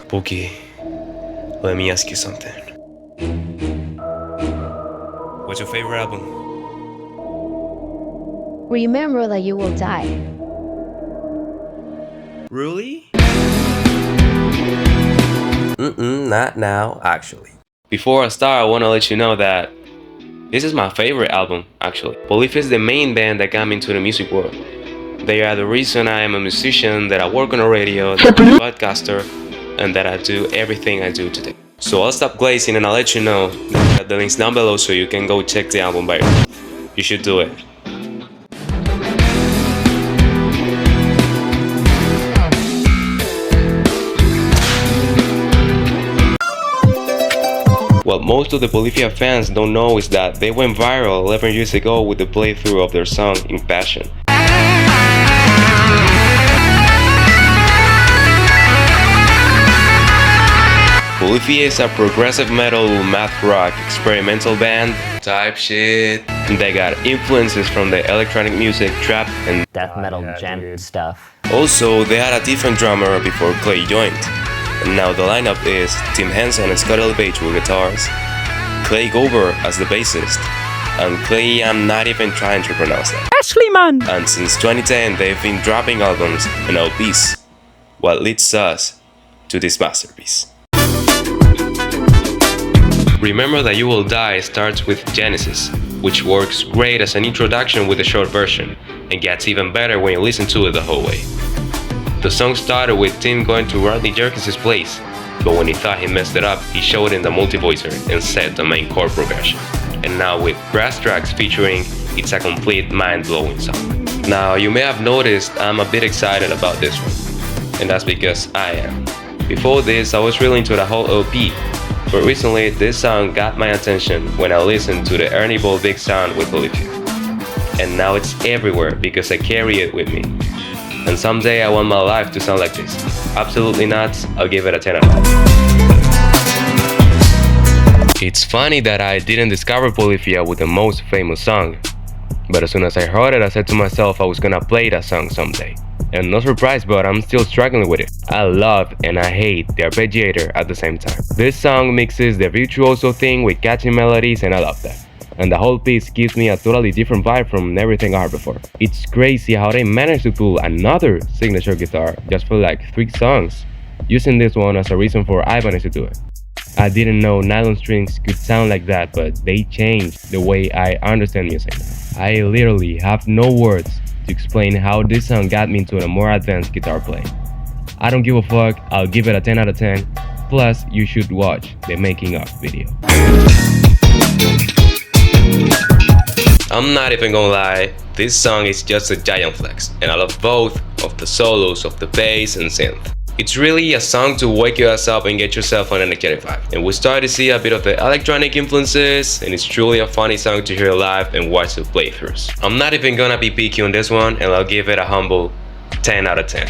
Pookie, let me ask you something. What's your favorite album? Remember that you will die. Really? Not now, actually. Before I start, I want to let you know that this is my favorite album, actually. Bolivia is the main band that got me into the music world. They are the reason I am a musician, that I work on a radio, that I'm a podcaster, and that I do everything I do today. So I'll stop glazing and I'll let you know that the link's down below so you can go check the album by yourself. You should do it. What most of the Bolivia fans don't know is that they went viral 11 years ago with the playthrough of their song Impassion. Bolivia is a progressive metal, math rock, experimental band type shit. They got influences from the electronic music, trap, and death metal jam stuff. Also, they had a different drummer before Clay joined. And now the lineup is Tim Henson and Scott LePage with guitars, Clay Gober as the bassist, and Clay, I'm not even trying to pronounce that. Ashley man! And since 2010, they've been dropping albums and LPs, what leads us to this masterpiece. Remember That You Will Die starts with Genesis, which works great as an introduction with a short version, and gets even better when you listen to it the whole way. The song started with Tim going to Rodney Jerkins' place, but when he thought he messed it up, he showed in the multivoicer and set the main chord progression. And now with brass tracks featuring, it's a complete mind-blowing song. Now you may have noticed I'm a bit excited about this one, and that's because I am. Before this, I was really into the whole LP, but recently this song got my attention when I listened to the Ernie Ball Big Sound with Bolivia. And now it's everywhere because I carry it with me. And someday I want my life to sound like this. Absolutely nuts, I'll give it a 10 out of 10. It's funny that I didn't discover Bolivia with the most famous song. But as soon as I heard it, I said to myself I was gonna play that song someday. And no surprise, but I'm still struggling with it. I love and I hate the arpeggiator at the same time. This song mixes the virtuoso thing with catchy melodies and I love that. And the whole piece gives me a totally different vibe from everything I heard before. It's crazy how they managed to pull another signature guitar just for like 3 songs, using this one as a reason for Ibanez to do it. I didn't know nylon strings could sound like that, but they changed the way I understand music. I literally have no words to explain how this song got me into a more advanced guitar play. I don't give a fuck, I'll give it a 10 out of 10, plus you should watch the making of video. I'm not even gonna lie, this song is just a giant flex, and I love both of the solos of the bass and synth. It's really a song to wake your ass up and get yourself on an energetic vibe. And we start to see a bit of the electronic influences, and it's truly a funny song to hear live and watch the playthroughs. I'm not even gonna be picky on this one, and I'll give it a humble 10 out of 10.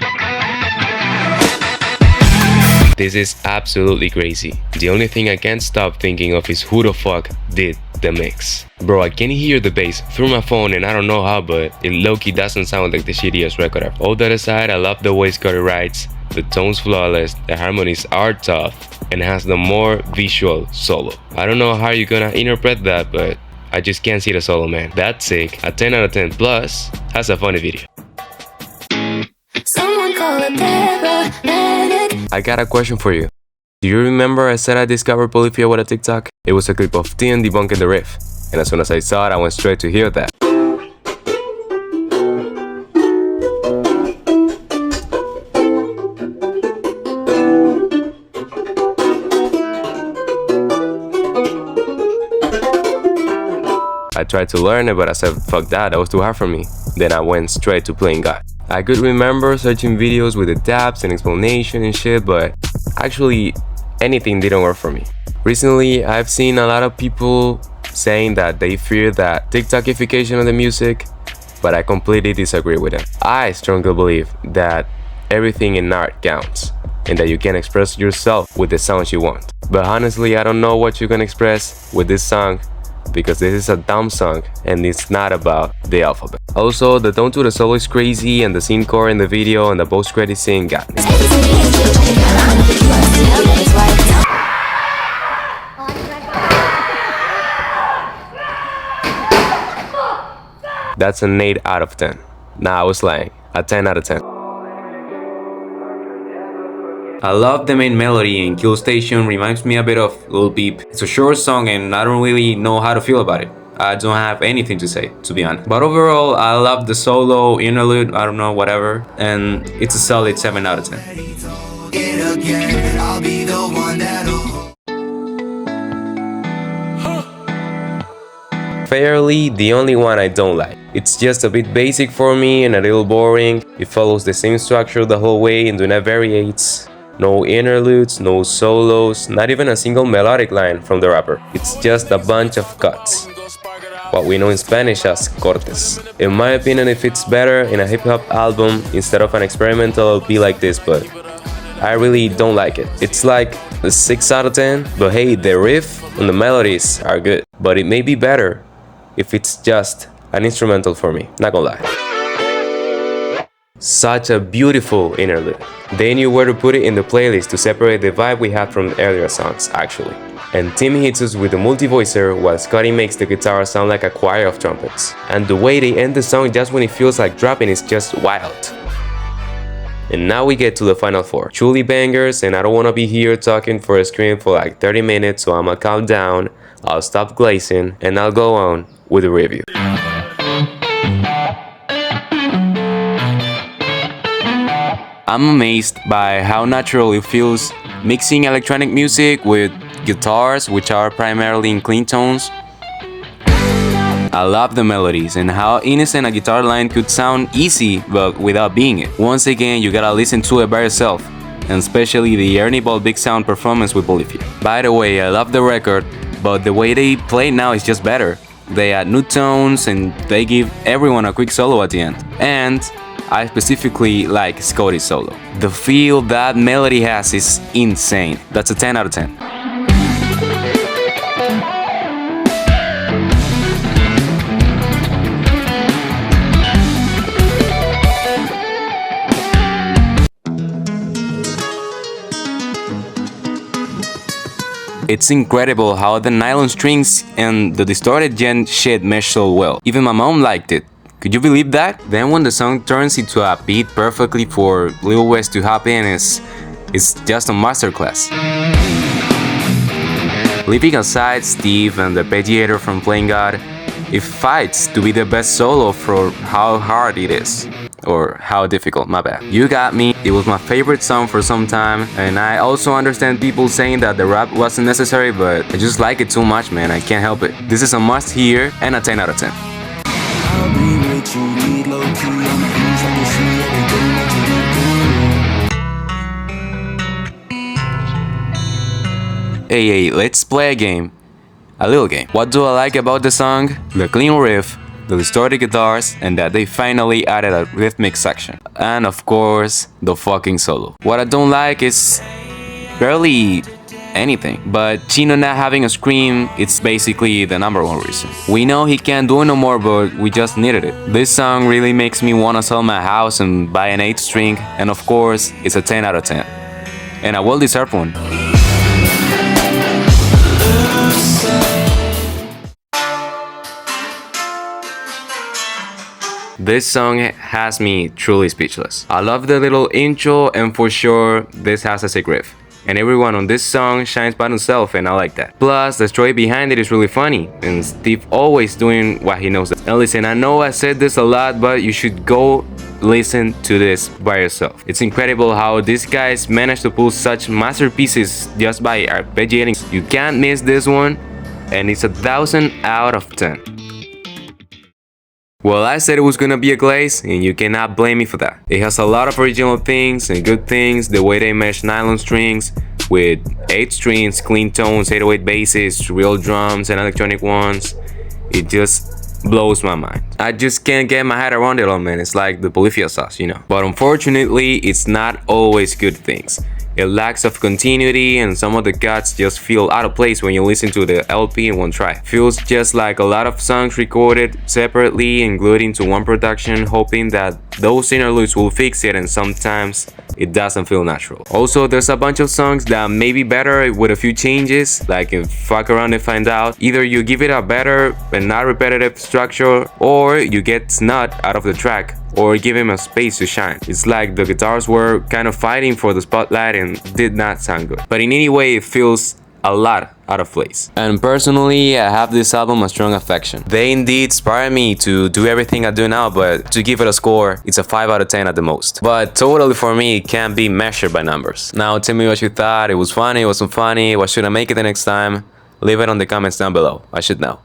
This is absolutely crazy. The only thing I can't stop thinking of is who the fuck did the mix. Bro, I can hear the bass through my phone and I don't know how, but it low-key doesn't sound like the shittiest record ever. All that aside, I love the way Scotty writes, the tone's flawless, the harmonies are tough, and has the more visual solo. I don't know how you're gonna interpret that, but I just can't see the solo, man. That's sick. A 10 out of 10 plus has a funny video. Someone call a paramedic. I got a question for you. Do you remember I said I discovered Bolivia with a TikTok? It was a clip of Tian debunking the riff, and as soon as I saw it, I went straight to hear that. I tried to learn it, but I said, fuck that was too hard for me. Then I went straight to playing God. I could remember searching videos with the tabs and explanation and shit, but actually anything didn't work for me. Recently, I've seen a lot of people saying that they fear that TikTokification of the music, but I completely disagree with them. I strongly believe that everything in art counts, and that you can express yourself with the sounds you want. But honestly, I don't know what you can express with this song, because this is a dumb song and it's not about the alphabet. Also, the tone to the solo is crazy, and the scene core in the video and the post-credit scene got me. That's an 8 out of 10. Nah, I was lying. A 10 out of 10. I love the main melody, and Kill Station reminds me a bit of Lil Peep. It's a short song and I don't really know how to feel about it. I don't have anything to say, to be honest. But overall, I love the solo, interlude, I don't know, whatever. And it's a solid 7 out of 10. Fairly, the only one I don't like. It's just a bit basic for me and a little boring. It follows the same structure the whole way and do not variates. No interludes, no solos, not even a single melodic line from the rapper. It's just a bunch of cuts. What we know in Spanish as cortes. In my opinion, it fits better in a hip-hop album instead of an experimental LP like this, but I really don't like it. It's like a 6 out of 10, but hey, the riff and the melodies are good. But it may be better if it's just an instrumental for me, not gonna lie. Such a beautiful interlude. They knew where to put it in the playlist to separate the vibe we had from the earlier songs, actually. And Tim hits us with a multi-voicer while Scotty makes the guitar sound like a choir of trumpets. And the way they end the song just when it feels like dropping is just wild. And now we get to the final 4. Truly bangers, and I don't wanna be here talking for a screen for like 30 minutes, so I'ma calm down, I'll stop glazing, and I'll go on with the review. I'm amazed by how natural it feels mixing electronic music with guitars, which are primarily in clean tones. I love the melodies and how innocent a guitar line could sound easy but without being it. Once again, you gotta listen to it by yourself, and especially the Ernie Ball Big Sound performance with Bolivia. By the way, I love the record, but the way they play now is just better. They add new tones and they give everyone a quick solo at the end. And I specifically like Scotty's solo. The feel that melody has is insane. That's a 10 out of 10. It's incredible how the nylon strings and the distorted gen shit mesh so well. Even my mom liked it. Could you believe that? Then when the song turns into a beat perfectly for Lil West to hop in, it's just a masterclass. Leaving aside Steve and the arpeggiator from Playing God, it fights to be the best solo for how hard it is. Or how difficult, my bad. You got me. It was my favorite song for some time, and I also understand people saying that the rap wasn't necessary, but I just like it too much, man. I can't help it. This is a must hear and a 10 out of 10. Hey, let's play a game. A little game. What do I like about the song? The clean riff, the distorted guitars, and that they finally added a rhythmic section. And of course, the fucking solo. What I don't like is barely anything, but Chino not having a scream, it's basically the #1 reason. We know he can't do it no more, but we just needed it. This song really makes me wanna sell my house and buy an 8 string, and of course, it's a 10 out of 10. And a well-deserved one. This song has me truly speechless. I love the little intro, and for sure, this has a sick riff. And everyone on this song shines by himself, and I like that. Plus, the story behind it is really funny, and Steve always doing what he knows. And listen, I know I said this a lot, but you should go listen to this by yourself. It's incredible how these guys managed to pull such masterpieces just by arpeggiating. You can't miss this one, and it's a 1000 out of 10. Well, I said it was gonna be a glaze, and you cannot blame me for that. It has a lot of original things and good things, the way they mesh nylon strings with 8 strings, clean tones, 808 basses, real drums and electronic ones. It just blows my mind. I just can't get my head around it all, man. It's like the Bolivia sauce, you know. But unfortunately, it's not always good things. It lacks of continuity, and some of the cuts just feel out of place when you listen to the LP in one track. Feels just like a lot of songs recorded separately and glued into one production, hoping that those interludes will fix it, and sometimes it doesn't feel natural. Also, there's a bunch of songs that may be better with a few changes, like in Fuck Around and Find Out. Either you give it a better and not repetitive structure, or you get snot out of the track, or give him a space to shine. It's like the guitars were kind of fighting for the spotlight and did not sound good. But in any way, it feels a lot out of place. And personally, I have this album a strong affection. They indeed inspire me to do everything I do now, but to give it a score, it's a 5 out of 10 at the most. But totally for me, it can't be measured by numbers. Now tell me what you thought. It was funny, it wasn't funny, what should I make it the next time? Leave it on the comments down below. I should know.